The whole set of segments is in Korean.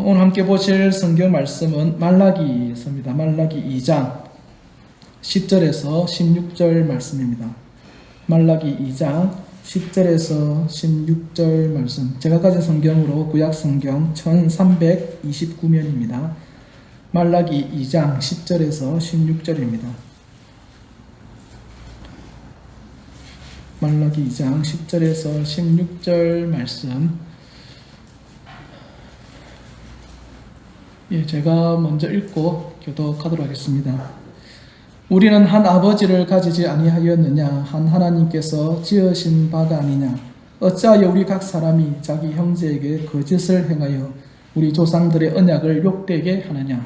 오늘 함께 보실 성경 말씀은 말라기서입니다. 말라기 2장 10절에서 16절 말씀입니다. 말라기 2장 10절에서 16절 말씀. 제가 가진 성경으로 구약 성경 1329면입니다. 말라기 2장 10절에서 16절입니다. 말라기 2장 10절에서 16절 말씀. 제가 먼저 읽고 교독하도록 하겠습니다. 우리는 한 아버지를 가지지 아니하였느냐? 한 하나님께서 지으신 바가 아니냐? 어찌하여 우리 각 사람이 자기 형제에게 거짓을 행하여 우리 조상들의 언약을 욕되게 하느냐?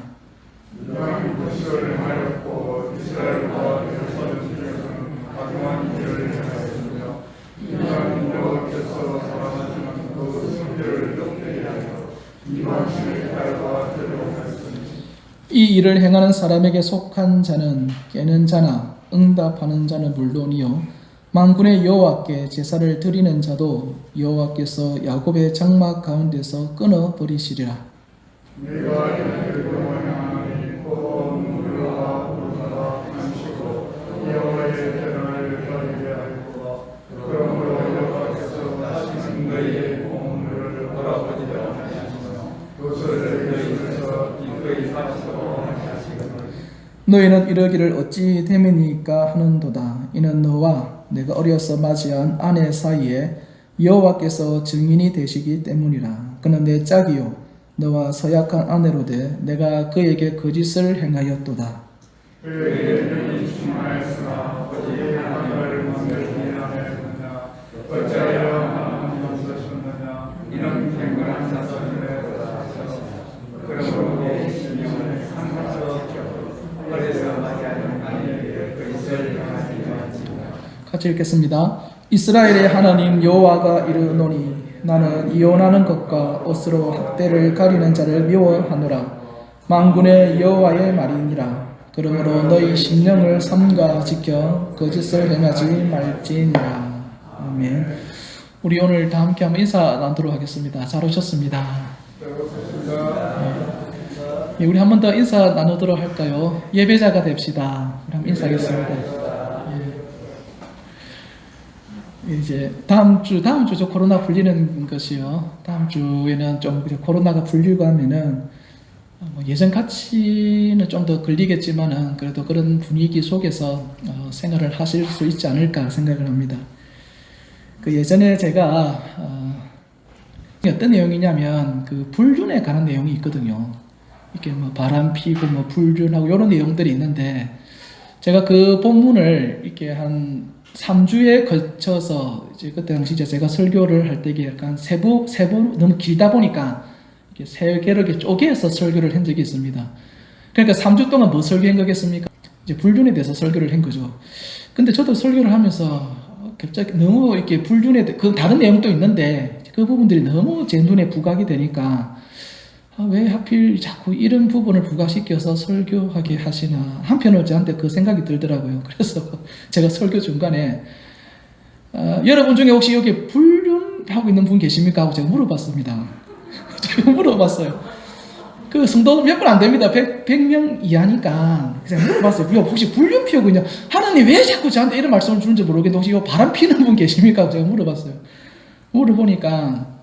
이 일을 행하는 사람에게 속한 자는 깨는 자나 응답하는 자는 물론이요 만군의 여호와께 제사를 드리는 자도 여호와께서 야곱의 장막 가운데서 끊어 버리시리라. 너희는 이러기를 어찌 됨이니까 하는도다. 이는 너와 내가 어려서 맞이한 아내 사이에 여호와께서 증인이 되시기 때문이라. 그는 내 짝이요 너와 서약한 아내로 돼 내가 그에게 거짓을 행하였도다. 같이 읽겠습니다. 이스라엘의 하나님 여호와가 이르노니 나는 이혼하는 것과 옷으로 학대를 가리는 자를 미워하노라. 만군의 여호와의 말이니라. 그러므로 너희 심령을 삼가 지켜 거짓을 행하지 말지니라. 아멘. 우리 오늘 다 함께 한번 인사 나누도록 하겠습니다. 잘 오셨습니다. 우리 한 번 더 인사 나누도록 할까요? 예배자가 됩시다. 우리 한번 인사하겠습니다. 이제 다음 주 저 코로나 풀리는 것이요. 다음 주에는 좀 코로나가 풀리고 하면은 예전 같이는 좀 더 걸리겠지만은 그래도 그런 분위기 속에서 생활을 하실 수 있지 않을까 생각을 합니다. 그 예전에 제가 어떤 내용이냐면 그 불륜에 관한 내용이 있거든요. 이렇게 뭐 바람 피고 뭐 불륜하고 이런 내용들이 있는데 제가 그 본문을 이렇게 한 3주에 걸쳐서 이제 그때 당시 제가 설교를 할 때 약간 세부 너무 길다 보니까 이렇게 세 개로 이렇게 쪼개서 설교를 한 적이 있습니다. 그러니까 3주 동안 뭐 설교한 거겠습니까? 이제 불륜에 대해서 설교를 한 거죠. 근데 저도 설교를 하면서 갑자기 너무 이렇게 불륜에 그 다른 내용도 있는데 그 부분들이 너무 제 눈에 부각이 되니까 왜 하필 자꾸 이런 부분을 부각시켜서 설교하게 하시나. 한편으로 저한테 그 생각이 들더라고요. 그래서 제가 설교 중간에 여러분 중에 혹시 여기 불륜하고 있는 분 계십니까? 하고 제가 물어봤습니다. 제가 물어봤어요. 그 성도 몇 분 안 됩니다. 100명 이하니까 제가 물어봤어요. 혹시 불륜 피우고 있냐? 하나님 왜 자꾸 저한테 이런 말씀을 주는지 모르겠는데 혹시 이거 바람 피는 분 계십니까? 하고 제가 물어봤어요. 물어보니까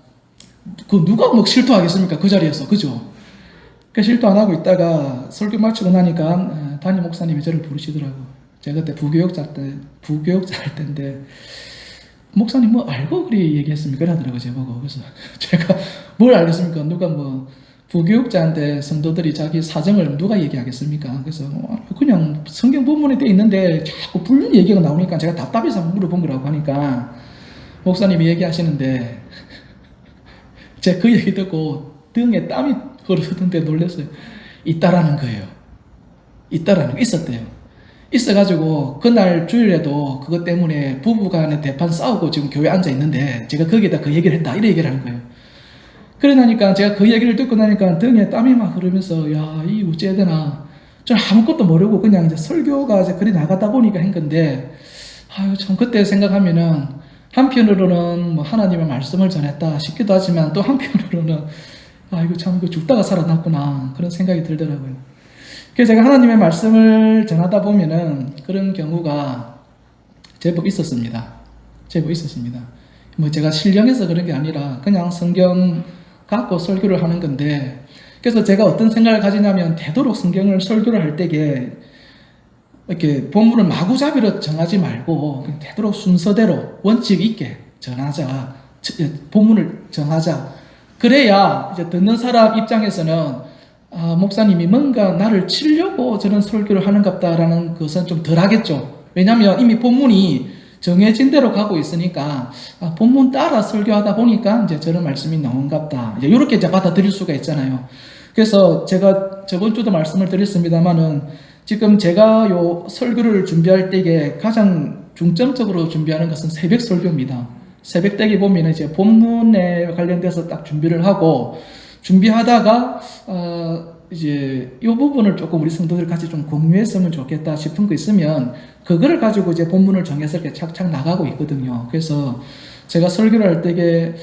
그 누가 뭐 실토하겠습니까? 그 자리에서. 그죠? 그 실토 안 하고 있다가 설교 마치고 나니까 담임 목사님이 저를 부르시더라고. 제가 그때 부교육자 할 때인데 목사님 뭐 알고 그리 얘기했습니까? 그러더라고요. 제보고. 그래서 제가 뭘 알겠습니까? 누가 뭐 부교육자한테 성도들이 자기 사정을 누가 얘기하겠습니까? 그래서 그냥 성경 본문에 돼 있는데 자꾸 불륜 얘기가 나오니까 제가 답답해서 물어본 거라고 하니까 목사님이 얘기하시는데 제가 그 얘기 듣고 등에 땀이 흐르던데 놀랐어요. 있다라는 거예요. 있다라는 거 있었대요. 있어가지고 그날 주일에도 그것 때문에 부부간에 대판 싸우고 지금 교회에 앉아 있는데 제가 거기에다 그 얘기를 했다 이런 얘기를 하는 거예요. 그래 나니까 제가 그 얘기를 듣고 나니까 등에 땀이 막 흐르면서 야, 이 어찌해야 되나. 저는 아무것도 모르고 그냥 이제 설교가 이제 그리 나가다 보니까 한 건데 아유 참 그때 생각하면은 한편으로는 뭐 하나님의 말씀을 전했다 싶기도 하지만 또 한편으로는 아, 이거 참, 이거 죽다가 살아났구나. 그런 생각이 들더라고요. 그래서 제가 하나님의 말씀을 전하다 보면은 그런 경우가 제법 있었습니다. 제법 있었습니다. 뭐 제가 신령해서 그런 게 아니라 그냥 성경 갖고 설교를 하는 건데, 그래서 제가 어떤 생각을 가지냐면 되도록 성경을 설교를 할 때에 이렇게 본문을 마구잡이로 정하지 말고 되도록 순서대로 원칙 있게 전하자. 본문을 정하자. 그래야 이제 듣는 사람 입장에서는 아, 목사님이 뭔가 나를 치려고 저런 설교를 하는갑다라는 것은 좀 덜 하겠죠. 왜냐하면 이미 본문이 정해진 대로 가고 있으니까 아, 본문 따라 설교하다 보니까 이제 저런 말씀이 나온갑다. 이제 이렇게 이제 받아들일 수가 있잖아요. 그래서 제가 저번 주도 말씀을 드렸습니다만은 지금 제가 요 설교를 준비할 때에 가장 중점적으로 준비하는 것은 새벽 설교입니다. 새벽 때에 보면 이제 본문에 관련돼서 딱 준비를 하고 준비하다가 이제 이 부분을 조금 우리 성도들 같이 좀 공유했으면 좋겠다 싶은 거 있으면 그거를 가지고 이제 본문을 정해서 이렇게 착착 나가고 있거든요. 그래서 제가 설교를 할 때에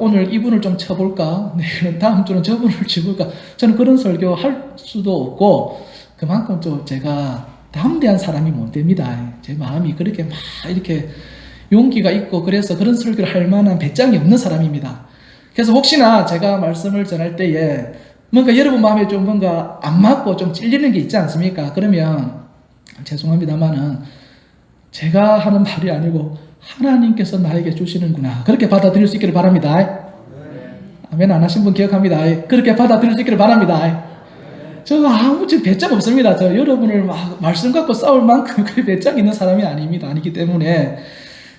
오늘 이분을 좀 쳐볼까? 네, 다음 주는 저분을 쳐볼까? 저는 그런 설교 할 수도 없고 그만큼 좀 제가 담대한 사람이 못 됩니다. 제 마음이 그렇게 막 이렇게 용기가 있고 그래서 그런 설교를 할 만한 배짱이 없는 사람입니다. 그래서 혹시나 제가 말씀을 전할 때에 뭔가 여러분 마음에 좀 뭔가 안 맞고 좀 찔리는 게 있지 않습니까? 그러면 죄송합니다만은 제가 하는 말이 아니고 하나님께서 나에게 주시는구나. 그렇게 받아들일 수 있기를 바랍니다. 아멘 안 하신 분 기억합니다. 그렇게 받아들일 수 있기를 바랍니다. 저 아무 배짱 없습니다. 저 여러분을 막 말씀 갖고 싸울 만큼 그 배짱 있는 사람이 아닙니다. 아니기 때문에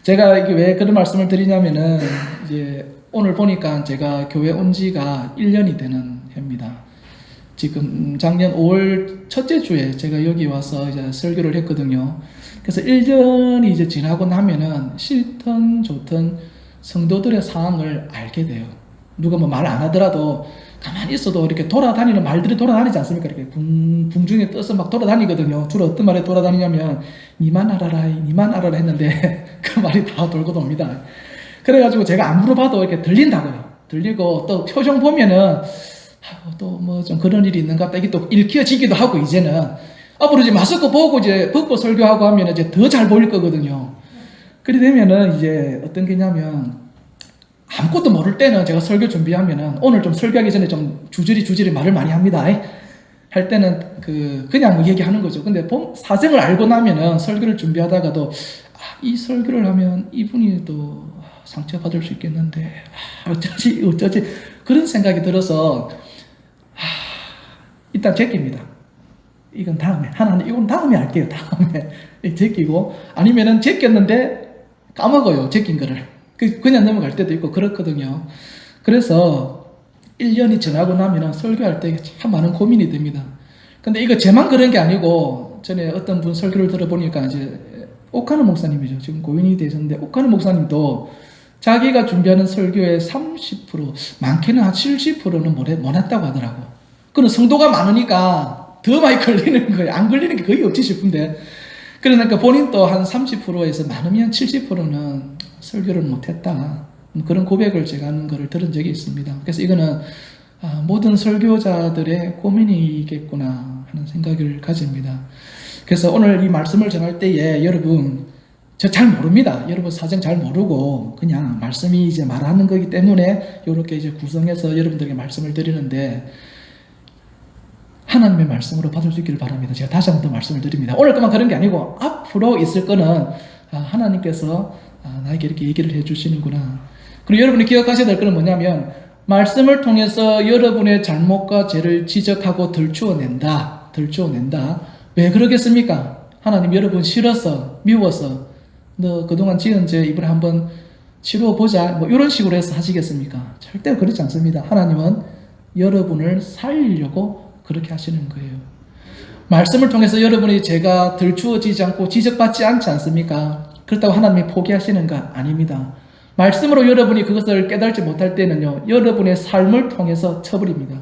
제가 이게 왜 그런 말씀을 드리냐면은 이제 오늘 보니까 제가 교회 온 지가 1년이 되는 해입니다. 지금 작년 5월 첫째 주에 제가 여기 와서 이제 설교를 했거든요. 그래서 1년이 이제 지나고 나면은 싫든 좋든 성도들의 상황을 알게 돼요. 누가 뭐 말 안 하더라도 가만히 있어도 이렇게 돌아다니는 말들이 돌아다니지 않습니까? 이렇게 궁중에 떠서 막 돌아다니거든요. 주로 어떤 말에 돌아다니냐면 니만 알아라, 니만 알아라 했는데 그 말이 다 돌고 돕니다. 그래가지고 제가 안 물어봐도 이렇게 들린다고요. 들리고 또 표정 보면은 또 뭐 좀 그런 일이 있는가 보다. 이게 또 읽혀지기도 하고 이제는 앞으로 이제 마스크 보고 이제 벗고 설교하고 하면 이제 더 잘 보일 거거든요. 그래 되면은 이제 어떤 게냐면 아무것도 모를 때는 제가 설교 준비하면은 오늘 좀 설교하기 전에 좀 주저리 말을 많이 합니다. 할 때는 그냥 뭐 얘기하는 거죠. 근데 사정을 알고 나면은 설교를 준비하다가도 이 설교를 하면 이분이 또 상처받을 수 있겠는데 어쩌지 그런 생각이 들어서 일단 제낍니다. 이건 다음에 하나님 이건 다음에 할게요. 다음에 제끼고 아니면은 제꼈는데 까먹어요. 제낀 거를 그냥 넘어갈 때도 있고 그렇거든요. 그래서 1년이 지나고 나면은 설교할 때 참 많은 고민이 됩니다. 근데 이거 제만 그런 게 아니고 전에 어떤 분 설교를 들어보니까 이제 옥하는 목사님이죠. 지금 고인이 되셨는데 옥하는 목사님도 자기가 준비하는 설교의 30% 많게는 한 70%는 못 했다고 하더라고. 그는 성도가 많으니까 더 많이 걸리는 거예요. 안 걸리는 게 거의 없지 싶은데 그러니까 본인도 한 30%에서 많으면 70%는 설교를 못했다. 그런 고백을 제가 하는 것을 들은 적이 있습니다. 그래서 이거는 모든 설교자들의 고민이겠구나 하는 생각을 가집니다. 그래서 오늘 이 말씀을 전할 때에 여러분 저 잘 모릅니다. 여러분 사정 잘 모르고 그냥 말씀이 이제 말하는 거기 때문에 이렇게 이제 구성해서 여러분들에게 말씀을 드리는데 하나님의 말씀으로 받을 수 있기를 바랍니다. 제가 다시 한 번 더 말씀을 드립니다. 오늘 것만 그런 게 아니고 앞으로 있을 거는 하나님께서 나에게 이렇게 얘기를 해주시는구나. 그리고 여러분이 기억하셔야 될 거는 뭐냐면 말씀을 통해서 여러분의 잘못과 죄를 지적하고 들추어낸다. 왜 그러겠습니까? 하나님 여러분 싫어서 미워서 너 그동안 지은 죄 이번에 한번 치루어보자 뭐 이런 식으로 해서 하시겠습니까? 절대 그렇지 않습니다. 하나님은 여러분을 살리려고 그렇게 하시는 거예요. 말씀을 통해서 여러분의 죄가 들추어지지 않고 지적받지 않지 않습니까? 그렇다고 하나님이 포기하시는 거 아닙니다. 말씀으로 여러분이 그것을 깨달지 못할 때는요, 여러분의 삶을 통해서 쳐버립니다.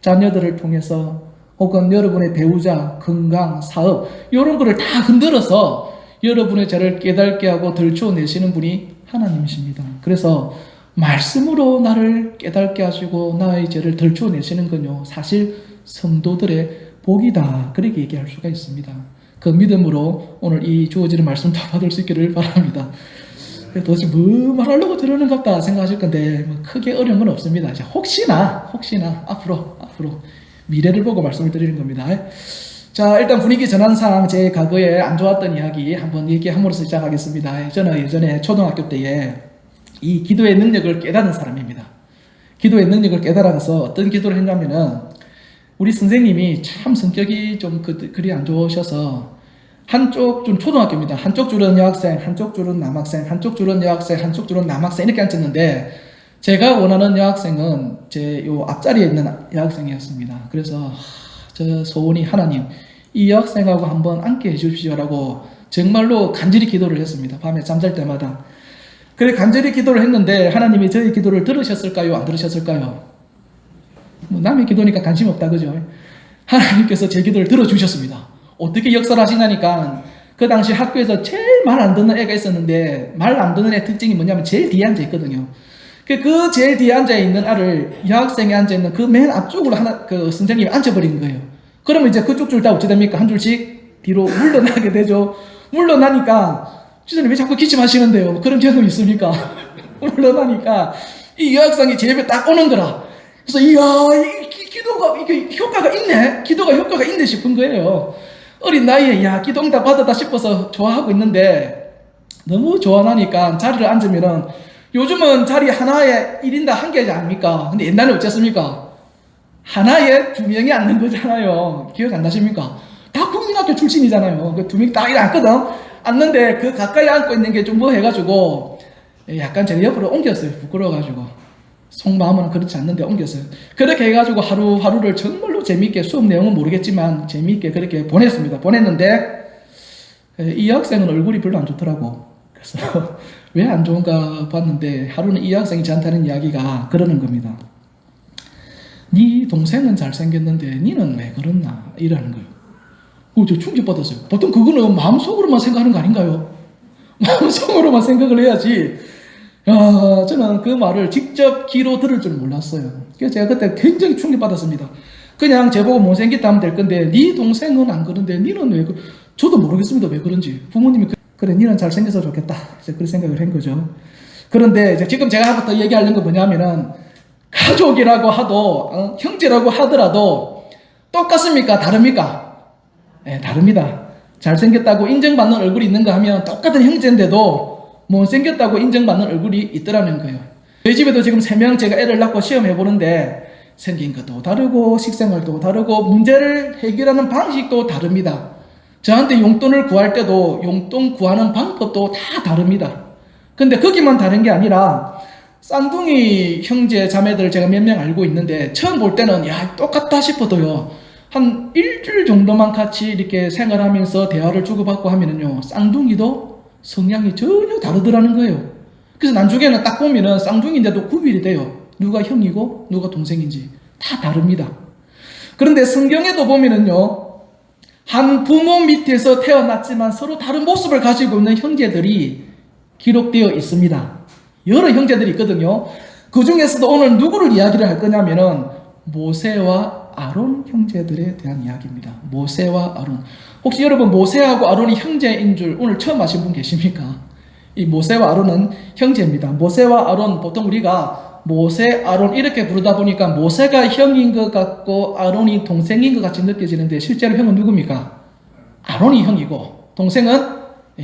자녀들을 통해서 혹은 여러분의 배우자, 건강, 사업 이런 거를 다 흔들어서 여러분의 죄를 깨닫게 하고 들추어내시는 분이 하나님이십니다. 그래서 말씀으로 나를 깨닫게 하시고 나의 죄를 덜쳐내시는 건요, 사실 성도들의 복이다, 그렇게 얘기할 수가 있습니다. 그 믿음으로 오늘 이 주어지는 말씀 다 받을 수 있기를 바랍니다. 도대체 뭐 말하려고 저러는 것 같다 생각하실 건데 뭐 크게 어려운 건 없습니다. 혹시나 앞으로 미래를 보고 말씀을 드리는 겁니다. 자, 일단 분위기 전환상 제 과거에 안 좋았던 이야기 한번 얘기함으로써 시작하겠습니다. 저는 예전에 초등학교 때에 이 기도의 능력을 깨닫는 사람입니다. 기도의 능력을 깨달아서 어떤 기도를 했냐면은, 우리 선생님이 참 성격이 좀 그리 안 좋으셔서 한쪽 줄, 초등학교입니다. 한쪽 줄은 여학생, 한쪽 줄은 남학생, 한쪽 줄은 여학생, 한쪽 줄은 남학생, 이렇게 앉았는데 제가 원하는 여학생은 제 요 앞자리에 있는 여학생이었습니다. 그래서 저 소원이, 하나님 이 여학생하고 한번 앉게 해주십시오라고 정말로 간절히 기도를 했습니다. 밤에 잠잘 때마다. 그래 간절히 기도를 했는데 하나님이 저희 기도를 들으셨을까요? 안 들으셨을까요? 뭐 남의 기도니까 관심 없다, 그죠? 하나님께서 제 기도를 들어주셨습니다. 어떻게 역사를 하시냐니까, 그 당시 학교에서 제일 말 안 듣는 애가 있었는데, 말 안 듣는 애 특징이 뭐냐면 제일 뒤에 앉아 있거든요. 그 제일 뒤에 앉아 있는 아를 여학생이 앉아 있는 그 맨 앞쪽으로 그 선생님이 앉혀버린 거예요. 그러면 이제 그쪽 줄 다 어찌 됩니까? 한 줄씩 뒤로 물러나게 되죠. 물러나니까 주선생님 왜 자꾸 기침하시는데요? 그런 경험이 있습니까? 물러나니까 이 여학생이 제 옆에 딱 오는 거라. 그래서 이야, 기도가 이게 효과가 있네. 기도가 효과가 있네 싶은 거예요. 어린 나이에 야, 기도 응답 받았다 싶어서 좋아하고 있는데, 너무 좋아하니까 자리를 앉으면은, 요즘은 자리 하나에 1인당 1개 아닙니까? 근데 옛날에 어땠습니까? 하나에 2명이 앉는 거잖아요. 기억 안 나십니까? 다 국민학교 출신이잖아요. 그 2명이 딱 앉거든. 앉는데 그 가까이 앉고 있는 게 좀 뭐 해가지고 약간 제가 옆으로 옮겼어요. 부끄러워가지고. 속마음은 그렇지 않는데 옮겼어요. 그렇게 해가지고 하루하루를 정말로 재미있게, 수업 내용은 모르겠지만 재미있게 그렇게 보냈습니다. 보냈는데 이 학생은 얼굴이 별로 안 좋더라고. 그래서 왜 안 좋은가 봤는데, 하루는 이 학생이 저한테 하는 이야기가 그러는 겁니다. 네 동생은 잘생겼는데 니는 왜 그렇나? 이러는 거예요. 저 충격받았어요. 보통 그거는 마음속으로만 생각하는 거 아닌가요? 마음속으로만 생각을 해야지. 저는 그 말을 직접 귀로 들을 줄 몰랐어요. 그래서 제가 그때 굉장히 충격받았습니다. 그냥 제보고 못생겼다 하면 될 건데, 네 동생은 안 그런데 니는 왜 저도 모르겠습니다. 왜 그런지. 부모님이 그래 니는 잘생겨서 좋겠다, 이제 그런 생각을 한 거죠. 그런데 이제 지금 제가 더 얘기하려는 건 뭐냐면은, 가족이라고 하도 형제라고 하더라도 똑같습니까? 다릅니까? 네, 다릅니다. 잘생겼다고 인정받는 얼굴이 있는가 하면 똑같은 형제인데도 못생겼다고 인정받는 얼굴이 있더라는 거예요. 저희 집에도 지금 3명 제가 애를 낳고 시험해보는데 생긴 것도 다르고 식생활도 다르고 문제를 해결하는 방식도 다릅니다. 저한테 용돈을 구할 때도 용돈 구하는 방법도 다 다릅니다. 근데 거기만 다른 게 아니라 쌍둥이 형제 자매들 제가 몇 명 알고 있는데, 처음 볼 때는 야 똑같다 싶어도요, 한 일주일 정도만 같이 이렇게 생활하면서 대화를 주고받고 하면은요, 쌍둥이도 성향이 전혀 다르더라는 거예요. 그래서 나중에는 딱 보면은 쌍둥이인데도 구별이 돼요. 누가 형이고 누가 동생인지 다 다릅니다. 그런데 성경에도 보면은요, 한 부모 밑에서 태어났지만 서로 다른 모습을 가지고 있는 형제들이 기록되어 있습니다. 여러 형제들이 있거든요. 그 중에서도 오늘 누구를 이야기를 할 거냐면은 모세와 아론 형제들에 대한 이야기입니다. 모세와 아론. 혹시 여러분 모세하고 아론이 형제인 줄 오늘 처음 아신 분 계십니까? 이 모세와 아론은 형제입니다. 모세와 아론, 보통 우리가 모세, 아론 이렇게 부르다 보니까 모세가 형인 것 같고 아론이 동생인 것 같이 느껴지는데, 실제로 형은 누굽니까? 아론이 형이고 동생은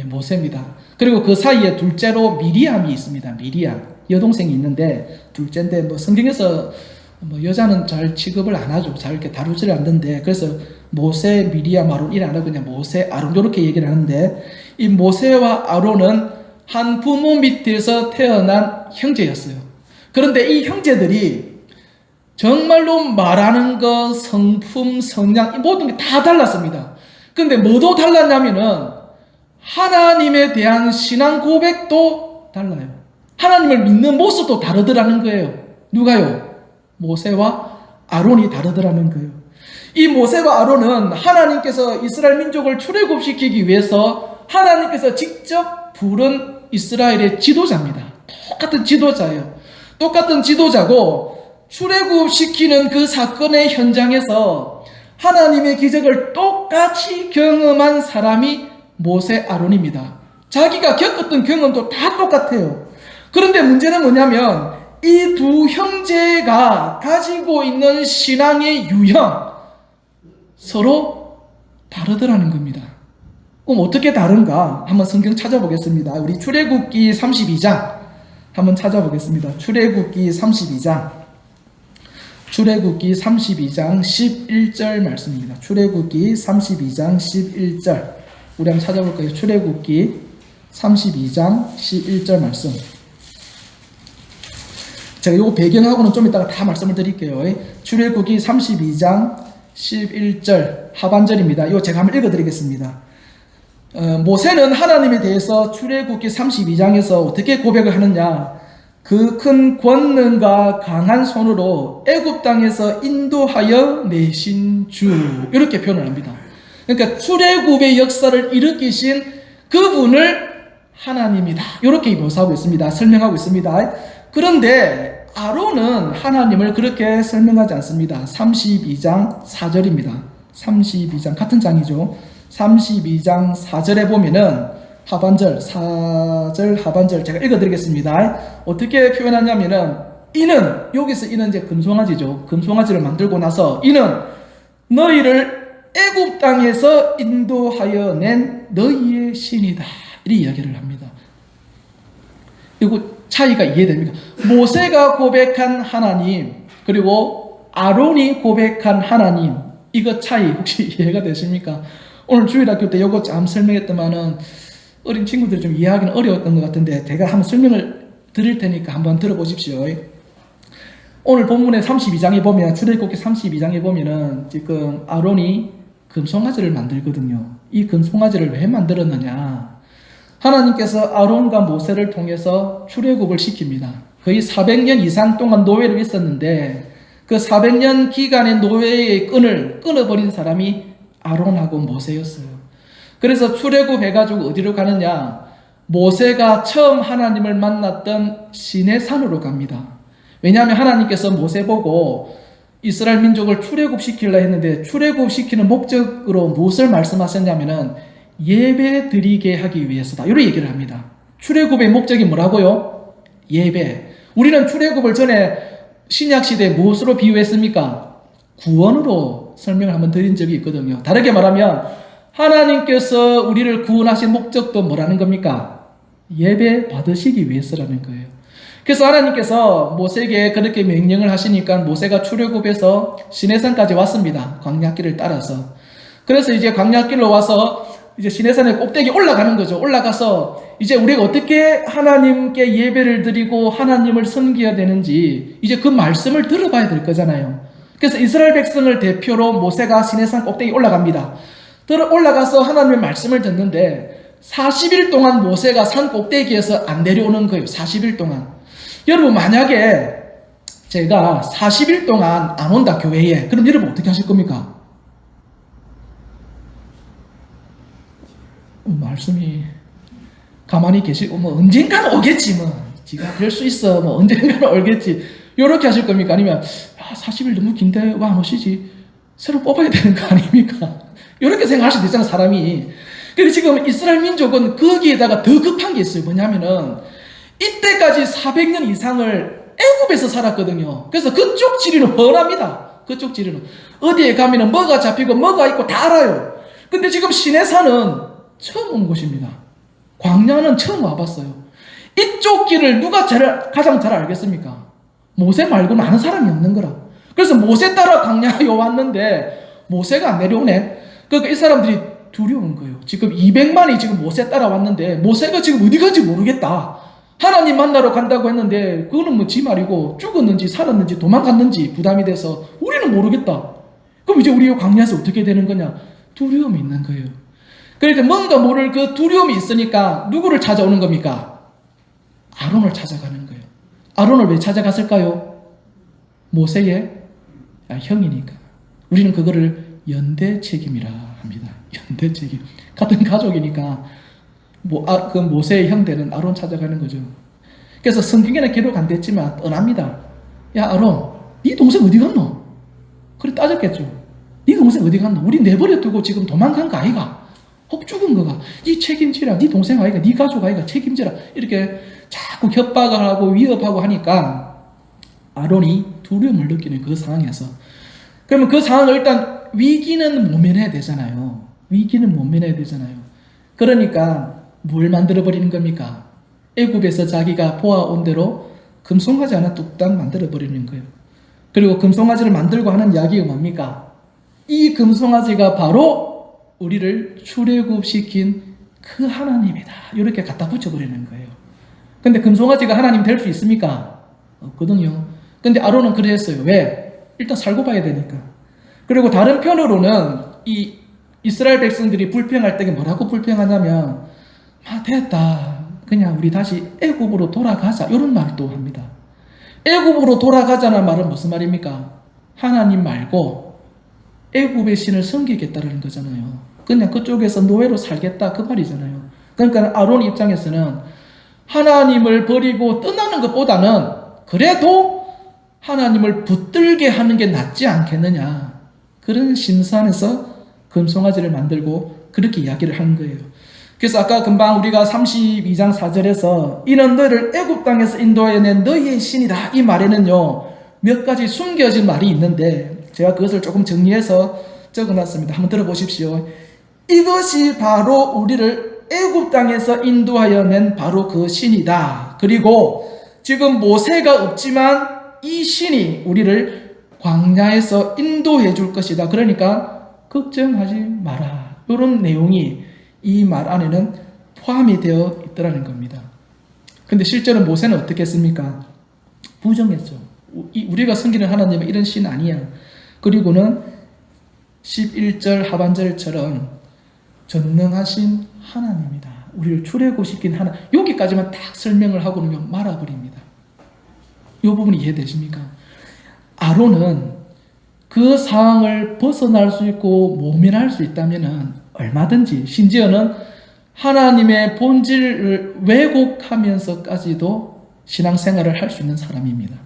모세입니다. 그리고 그 사이에 둘째로 미리암이 있습니다. 미리암, 여동생이 있는데 둘째인데, 뭐 성경에서 뭐 여자는 잘 취급을 안 하죠. 잘 이렇게 다루지를 않는데, 그래서 모세, 미리암, 아론 이래 안 하고 그냥 모세, 아론 이렇게 얘기를 하는데, 이 모세와 아론은 한 부모 밑에서 태어난 형제였어요. 그런데 이 형제들이 정말로 말하는 것, 성품, 성향, 모든 게 다 달랐습니다. 그런데 뭐도 달랐냐면은 하나님에 대한 신앙 고백도 달라요. 하나님을 믿는 모습도 다르더라는 거예요. 누가요? 모세와 아론이 다르더라는 거예요. 이 모세와 아론은 하나님께서 이스라엘 민족을 출애굽시키기 위해서 하나님께서 직접 부른 이스라엘의 지도자입니다. 똑같은 지도자예요. 똑같은 지도자고 출애굽시키는 그 사건의 현장에서 하나님의 기적을 똑같이 경험한 사람이 모세 아론입니다. 자기가 겪었던 경험도 다 똑같아요. 그런데 문제는 뭐냐면 이 두 형제가 가지고 있는 신앙의 유형 서로 다르더라는 겁니다. 그럼 어떻게 다른가? 한번 성경 찾아보겠습니다. 우리 출애굽기 32장 한번 찾아보겠습니다. 출애굽기 32장 11절 말씀입니다. 출애굽기 32장 11절 우리 한번 찾아볼까요? 출애굽기 32장 11절 말씀. 제가 요 배경하고는 좀 이따가 다 말씀을 드릴게요. 출애굽기 32장 11절 하반절입니다. 이거 제가 한번 읽어드리겠습니다. 모세는 하나님에 대해서 출애굽기 32장에서 어떻게 고백을 하느냐? 그 큰 권능과 강한 손으로 애굽 땅에서 인도하여 내신 주, 이렇게 표현을 합니다. 그러니까 출애굽의 역사를 일으키신 그분을 하나님이다, 이렇게 묘사하고 있습니다. 설명하고 있습니다. 그런데 아론은 하나님을 그렇게 설명하지 않습니다. 32장 4절입니다. 32장 같은 장이죠. 32장 4절에 보면은 하반절, 4절 하반절 제가 읽어드리겠습니다. 어떻게 표현하냐면은 이는, 여기서 이는 이제 금송아지죠. 금송아지를 만들고 나서 이는 너희를 애굽 땅에서 인도하여 낸 너희의 신이다, 이렇게 이야기를 합니다. 그리고 차이가 이해됩니까? 모세가 고백한 하나님 그리고 아론이 고백한 하나님, 이거 차이 혹시 이해가 되십니까? 오늘 주일학교 때 이거 좀 설명했더만은 어린 친구들이 좀 이해하기는 어려웠던 것 같은데 제가 한번 설명을 드릴 테니까 한번 들어보십시오. 오늘 본문의 32장에 보면, 출애굽기 32장에 보면은 지금 아론이 금송아지를 만들거든요. 이 금송아지를 왜 만들었느냐? 하나님께서 아론과 모세를 통해서 출애굽을 시킵니다. 거의 400년 이상 동안 노예로 있었는데 그 400년 기간의 노예의 끈을 끊어버린 사람이 아론하고 모세였어요. 그래서 출애굽해가지고 어디로 가느냐? 모세가 처음 하나님을 만났던 시내산으로 갑니다. 왜냐하면 하나님께서 모세 보고 이스라엘 민족을 출애굽시키려 했는데 출애굽시키는 목적으로 무엇을 말씀하셨냐면은 예배 드리게 하기 위해서다, 이런 얘기를 합니다. 출애굽의 목적이 뭐라고요? 예배. 우리는 출애굽을 전에 신약시대에 무엇으로 비유했습니까? 구원으로 설명을 한번 드린 적이 있거든요. 다르게 말하면 하나님께서 우리를 구원하신 목적도 뭐라는 겁니까? 예배 받으시기 위해서라는 거예요. 그래서 하나님께서 모세에게 그렇게 명령을 하시니까 모세가 출애굽해서 시내산까지 왔습니다. 광야길을 따라서. 그래서 이제 광야길로 와서 이제 시내산의 꼭대기 올라가는 거죠. 올라가서 이제 우리가 어떻게 하나님께 예배를 드리고 하나님을 섬겨야 되는지 이제 그 말씀을 들어봐야 될 거잖아요. 그래서 이스라엘 백성을 대표로 모세가 시내산 꼭대기 올라갑니다. 올라가서 하나님의 말씀을 듣는데 40일 동안 모세가 산 꼭대기에서 안 내려오는 거예요. 40일 동안. 여러분, 만약에 제가 40일 동안 안 온다 교회에, 그럼 여러분 어떻게 하실 겁니까? 말씀이 가만히 계시고 뭐 언젠가는 오겠지, 뭐 지가 될 수 있어, 뭐 언젠가는 오겠지, 요렇게 하실 겁니까? 아니면 40일 너무 긴데 왜 안 오시지? 새로 뽑아야 되는 거 아닙니까? 요렇게 생각할 수도 있잖아, 사람이. 근데 지금 이스라엘 민족은 거기에다가 더 급한 게 있어요. 뭐냐면은 이때까지 400년 이상을 애굽에서 살았거든요. 그래서 그쪽 지리는 뻔합니다. 그쪽 지리는 어디에 가면은 뭐가 잡히고 뭐가 있고 다 알아요. 근데 지금 시내산은 처음 온 곳입니다. 광야는 처음 와봤어요. 이쪽 길을 누가 가장 잘 알겠습니까? 모세 말고는 아는 사람이 없는 거라. 그래서 모세 따라 광야에 왔는데 모세가 안 내려오네. 그러니까 이 사람들이 두려운 거예요. 지금 200만이 지금 모세 따라왔는데 모세가 지금 어디 간지 모르겠다. 하나님 만나러 간다고 했는데 그거는 뭐 지 말이고 죽었는지 살았는지 도망갔는지 부담이 돼서 우리는 모르겠다. 그럼 이제 우리 광야에서 어떻게 되는 거냐? 두려움이 있는 거예요. 그러니까 뭔가 모를 그 두려움이 있으니까 누구를 찾아오는 겁니까? 아론을 찾아가는 거예요. 아론을 왜 찾아갔을까요? 모세의 형이니까. 우리는 그거를 연대 책임이라 합니다. 연대 책임. 같은 가족이니까 그 모세의 형 되는 아론 찾아가는 거죠. 그래서 성경에는 기록 안 됐지만 떠납니다. 야 아론, 네 동생 어디 갔노? 그래 따졌겠죠. 네 동생 어디 갔노? 우리 내버려 두고 지금 도망간 거 아이가? 혹 죽은 거가? 네 책임지라. 네 동생 아이가? 네 가족 아이가? 책임지라. 이렇게 자꾸 협박을 하고 위협하고 하니까 아론이 두려움을 느끼는 그 상황에서, 그러면 그 상황을 일단 위기는 모면해야 되잖아요. 위기는 모면해야 되잖아요. 그러니까 뭘 만들어버리는 겁니까? 애굽에서 자기가 보아온 대로 금송아지 하나 뚝딱 만들어버리는 거예요. 그리고 금송아지를 만들고 하는 이야기가 뭡니까? 이 금송아지가 바로 우리를 출애굽시킨 그 하나님이다. 이렇게 갖다 붙여버리는 거예요. 근데 금송아지가 하나님 될 수 있습니까? 없거든요. 근데 아론은 그랬어요. 왜? 일단 살고 봐야 되니까. 그리고 다른 편으로는 이 이스라엘 백성들이 불평할 때 뭐라고 불평하냐면, 됐다. 그냥 우리 다시 애굽으로 돌아가자. 이런 말도 합니다. 애굽으로 돌아가자는 말은 무슨 말입니까? 하나님 말고 애굽의 신을 섬기겠다라는 거잖아요. 그냥 그쪽에서 노예로 살겠다 그 말이잖아요. 그러니까 아론 입장에서는 하나님을 버리고 떠나는 것보다는 그래도 하나님을 붙들게 하는 게 낫지 않겠느냐. 그런 심산에서 금송아지를 만들고 그렇게 이야기를 하는 거예요. 그래서 아까 금방 우리가 32장 4절에서 이는 너를 애굽 땅에서 인도해낸 너희의 신이다. 이 말에는요 몇 가지 숨겨진 말이 있는데 제가 그것을 조금 정리해서 적어놨습니다. 한번 들어보십시오. 이것이 바로 우리를 애굽 땅에서 인도하여 낸 바로 그 신이다. 그리고 지금 모세가 없지만 이 신이 우리를 광야에서 인도해 줄 것이다. 그러니까 걱정하지 마라. 이런 내용이 이 말 안에는 포함이 되어 있더라는 겁니다. 근데 실제로 모세는 어떻게 했습니까? 부정했죠. 우리가 섬기는 하나님은 이런 신 아니야. 그리고는 11절 하반절처럼 전능하신 하나님이다. 우리를 출애굽시킨 하나님. 여기까지만 딱 설명을 하고는 말아버립니다. 이 부분이 이해되십니까? 아론은 그 상황을 벗어날 수 있고 모면할 수 있다면 얼마든지, 심지어는 하나님의 본질을 왜곡하면서까지도 신앙생활을 할 수 있는 사람입니다.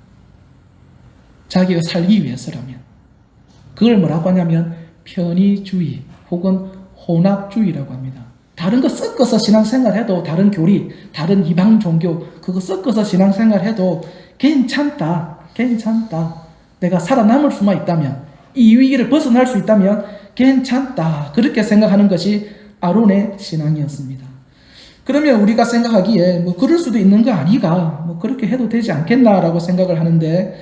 자기가 살기 위해서라면. 그걸 뭐라고 하냐면 편의주의 혹은 혼합주의라고 합니다. 다른 거 섞어서 신앙생활해도, 다른 교리, 다른 이방 종교 그거 섞어서 신앙생활해도 괜찮다. 내가 살아남을 수만 있다면, 이 위기를 벗어날 수 있다면 괜찮다. 그렇게 생각하는 것이 아론의 신앙이었습니다. 그러면 우리가 생각하기에 그럴 수도 있는 거 아니가, 그렇게 해도 되지 않겠나라고 생각을 하는데,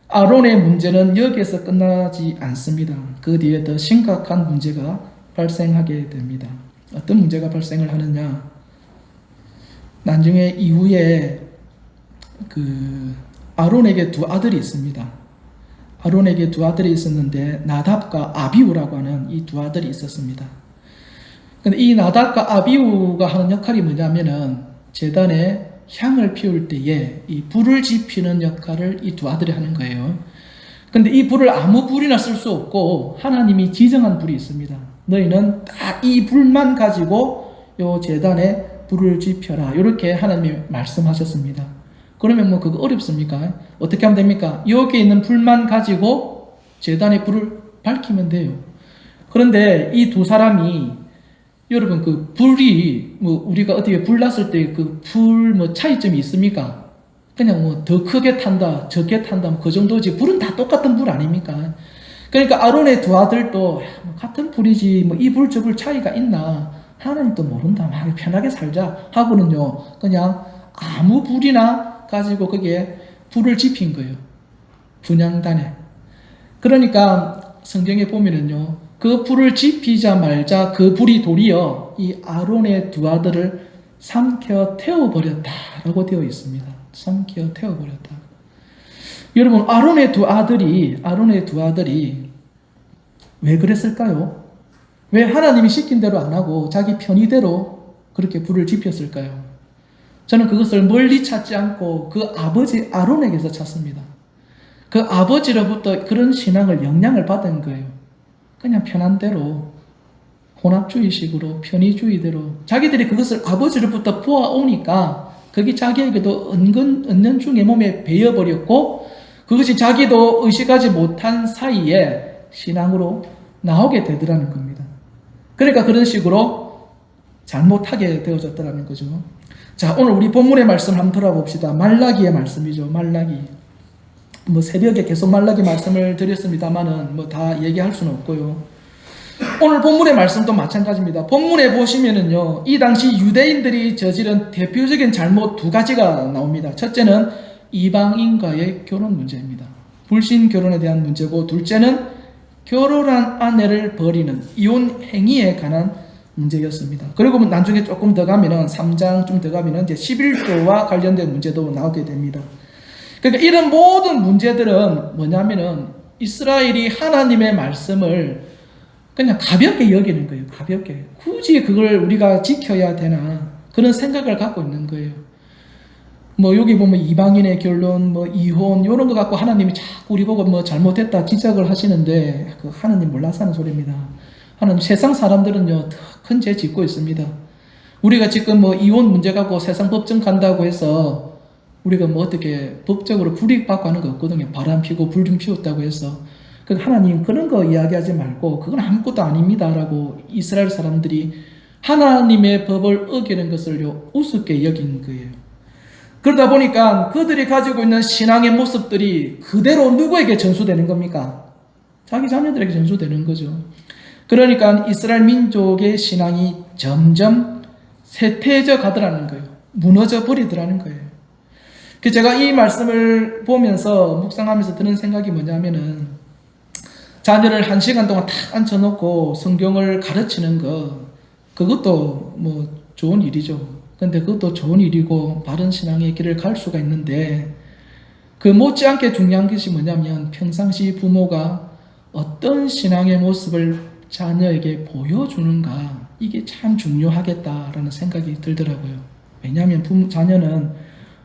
아론의 문제는 여기에서 끝나지 않습니다. 그 뒤에 더 심각한 문제가 발생하게 됩니다. 어떤 문제가 발생을 하느냐? 나중에 이후에 아론에게 두 아들이 있습니다. 아론에게 두 아들이 있었는데 나답과 아비우라고 하는 이 두 아들이 있었습니다. 근데 이 나답과 아비우가 하는 역할이 뭐냐면은 제단에 향을 피울 때에 이 불을 지피는 역할을 이 두 아들이 하는 거예요. 근데 이 불을 아무 불이나 쓸 수 없고 하나님이 지정한 불이 있습니다. 너희는 딱 이 불만 가지고 요 제단에 불을 지펴라. 이렇게 하나님이 말씀하셨습니다. 그러면 그거 어렵습니까? 어떻게 하면 됩니까? 여기 있는 불만 가지고 제단에 불을 밝히면 돼요. 그런데 이 두 사람이, 여러분 그 불이 우리가 어떻게 불 났을 때 그 불 차이점이 있습니까? 그냥 더 크게 탄다, 적게 탄다, 그 정도지. 불은 다 똑같은 불 아닙니까? 그러니까 아론의 두 아들도 같은 불이지 이 불 저 불 차이가 있나? 하나님도 모른다. 막 편하게 살자 하고는요, 그냥 아무 불이나 가지고 거기에 불을 지핀 거예요. 분향단에. 그러니까 성경에 보면은요, 그 불을 지피자 말자 그 불이 도리어 이 아론의 두 아들을 삼켜 태워버렸다라고 되어 있습니다. 삼켜 태워버렸다. 여러분, 아론의 두 아들이 왜 그랬을까요? 왜 하나님이 시킨 대로 안 하고 자기 편의대로 그렇게 불을 지폈을까요? 저는 그것을 멀리 찾지 않고 그 아버지 아론에게서 찾습니다. 그 아버지로부터 그런 신앙을 영향을 받은 거예요. 그냥 편한 대로, 혼합주의식으로, 편의주의대로 자기들이 그것을 아버지로부터 보아오니까 그게 자기에게도 은연중에 몸에 배어버렸고 그것이 자기도 의식하지 못한 사이에 신앙으로 나오게 되더라는 겁니다. 그러니까 그런 식으로 잘못하게 되어졌더라는 거죠. 자, 오늘 우리 본문의 말씀 한번 돌아봅시다. 말라기의 말씀이죠. 말라기. 새벽에 계속 말라기 말씀을 드렸습니다만은 다 얘기할 수는 없고요. 오늘 본문의 말씀도 마찬가지입니다. 본문에 보시면은요, 이 당시 유대인들이 저지른 대표적인 잘못 두 가지가 나옵니다. 첫째는 이방인과의 결혼 문제입니다. 불신 결혼에 대한 문제고, 둘째는 결혼한 아내를 버리는 이혼 행위에 관한 문제였습니다. 그리고 나중에 조금 더 가면은 3장쯤 더 가면은 이제 11조와 관련된 문제도 나오게 됩니다. 그러니까 이런 모든 문제들은 뭐냐면은 이스라엘이 하나님의 말씀을 그냥 가볍게 여기는 거예요. 가볍게. 굳이 그걸 우리가 지켜야 되나 그런 생각을 갖고 있는 거예요. 여기 보면 이방인의 결론, 이혼 이런 거 갖고 하나님이 자꾸 우리 보고 잘못했다 지적을 하시는데 그 하나님 몰라서 하는 소리입니다. 하나님 세상 사람들은요 더 큰 죄 짓고 있습니다. 우리가 지금 이혼 문제 갖고 세상 법정 간다고 해서 우리가 어떻게 법적으로 불이익받고 하는 거 없거든요. 바람 피고 불 좀 피웠다고 해서. 하나님 그런 거 이야기하지 말고 그건 아무것도 아닙니다 라고 이스라엘 사람들이 하나님의 법을 어기는 것을요 우습게 여긴 거예요. 그러다 보니까 그들이 가지고 있는 신앙의 모습들이 그대로 누구에게 전수되는 겁니까? 자기 자녀들에게 전수되는 거죠. 그러니까 이스라엘 민족의 신앙이 점점 쇠퇴해져 가더라는 거예요. 무너져 버리더라는 거예요. 제가 이 말씀을 보면서 묵상하면서 드는 생각이 뭐냐면은 자녀를 1시간 동안 탁 앉혀놓고 성경을 가르치는 그것도 좋은 일이죠. 근데 그것도 좋은 일이고 바른 신앙의 길을 갈 수가 있는데 그 못지않게 중요한 것이 뭐냐면 평상시 부모가 어떤 신앙의 모습을 자녀에게 보여주는가 이게 참 중요하겠다라는 생각이 들더라고요. 왜냐하면 자녀는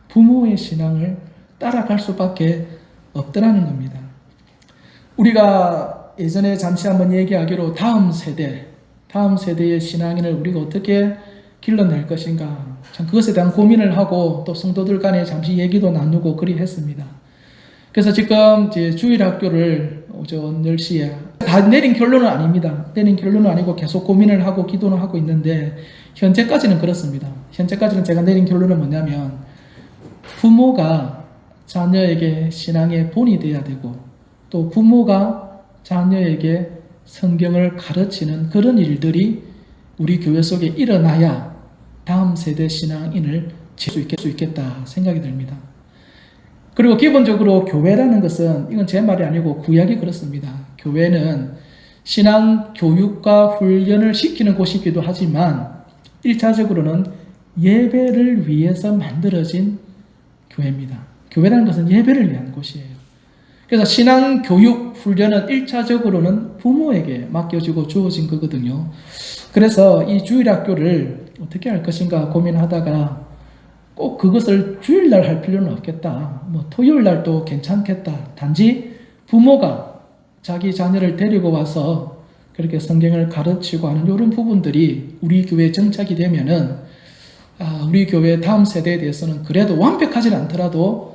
부모의 신앙을 따라갈 수밖에 없더라는 겁니다. 우리가 예전에 잠시 한번 얘기하기로 다음 세대의 신앙인을 우리가 어떻게 길러낼 것인가 참 그것에 대한 고민을 하고 또 성도들 간에 잠시 얘기도 나누고 그리 했습니다. 그래서 지금 이제 주일학교를 오전 10시에 다 내린 결론은 아닙니다. 내린 결론은 아니고 계속 고민을 하고 기도는 하고 있는데 현재까지는 그렇습니다. 현재까지는 제가 내린 결론은 뭐냐면 부모가 자녀에게 신앙의 본이 되어야 되고 또 부모가 자녀에게 성경을 가르치는 그런 일들이 우리 교회 속에 일어나야 다음 세대 신앙인을 지을 수 있겠다 생각이 듭니다. 그리고 기본적으로 교회라는 것은 이건 제 말이 아니고 구약이 그렇습니다. 교회는 신앙 교육과 훈련을 시키는 곳이기도 하지만 1차적으로는 예배를 위해서 만들어진 교회입니다. 교회라는 것은 예배를 위한 곳이에요. 그래서 신앙 교육 훈련은 1차적으로는 부모에게 맡겨지고 주어진 거거든요. 그래서 이 주일학교를 어떻게 할 것인가 고민하다가 꼭 그것을 주일날 할 필요는 없겠다. 토요일날도 괜찮겠다. 단지 부모가 자기 자녀를 데리고 와서 그렇게 성경을 가르치고 하는 이런 부분들이 우리 교회에 정착이 되면은 우리 교회 다음 세대에 대해서는 그래도 완벽하진 않더라도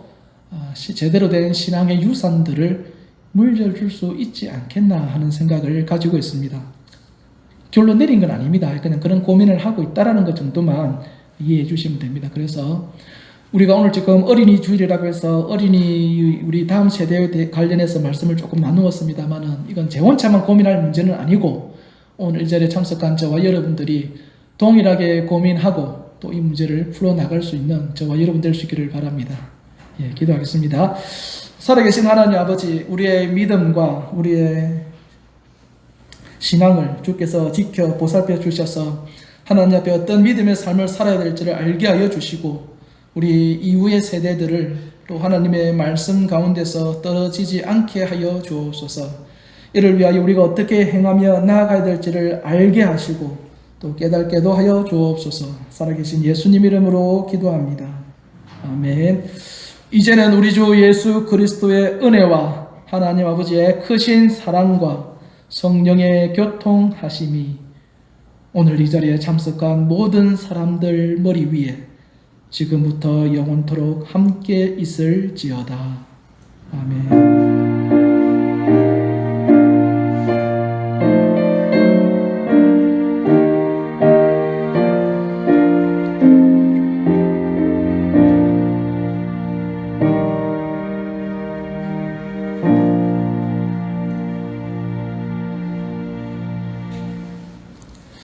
제대로 된 신앙의 유산들을 물려줄 수 있지 않겠나 하는 생각을 가지고 있습니다. 결론 내린 건 아닙니다. 그냥 그런 고민을 하고 있다라는 것 정도만 이해해 주시면 됩니다. 그래서 우리가 오늘 지금 어린이 주일이라고 해서 어린이 우리 다음 세대에 관련해서 말씀을 조금 나누었습니다만은 이건 제 혼자만 고민할 문제는 아니고 오늘 이 자리에 참석한 저와 여러분들이 동일하게 고민하고 또 이 문제를 풀어나갈 수 있는 저와 여러분 될 수 있기를 바랍니다. 기도하겠습니다. 살아계신 하나님 아버지, 우리의 믿음과 우리의 신앙을 주께서 지켜 보살펴 주셔서 하나님 앞에 어떤 믿음의 삶을 살아야 될지를 알게 하여 주시고 우리 이후의 세대들을 또 하나님의 말씀 가운데서 떨어지지 않게 하여 주옵소서. 이를 위하여 우리가 어떻게 행하며 나아가야 될지를 알게 하시고 또 깨닫게도 하여 주옵소서. 살아계신 예수님 이름으로 기도합니다. 아멘. 이제는 우리 주 예수 그리스도의 은혜와 하나님 아버지의 크신 사랑과 성령의 교통하심이 오늘 이 자리에 참석한 모든 사람들 머리 위에 지금부터 영원토록 함께 있을지어다. 아멘.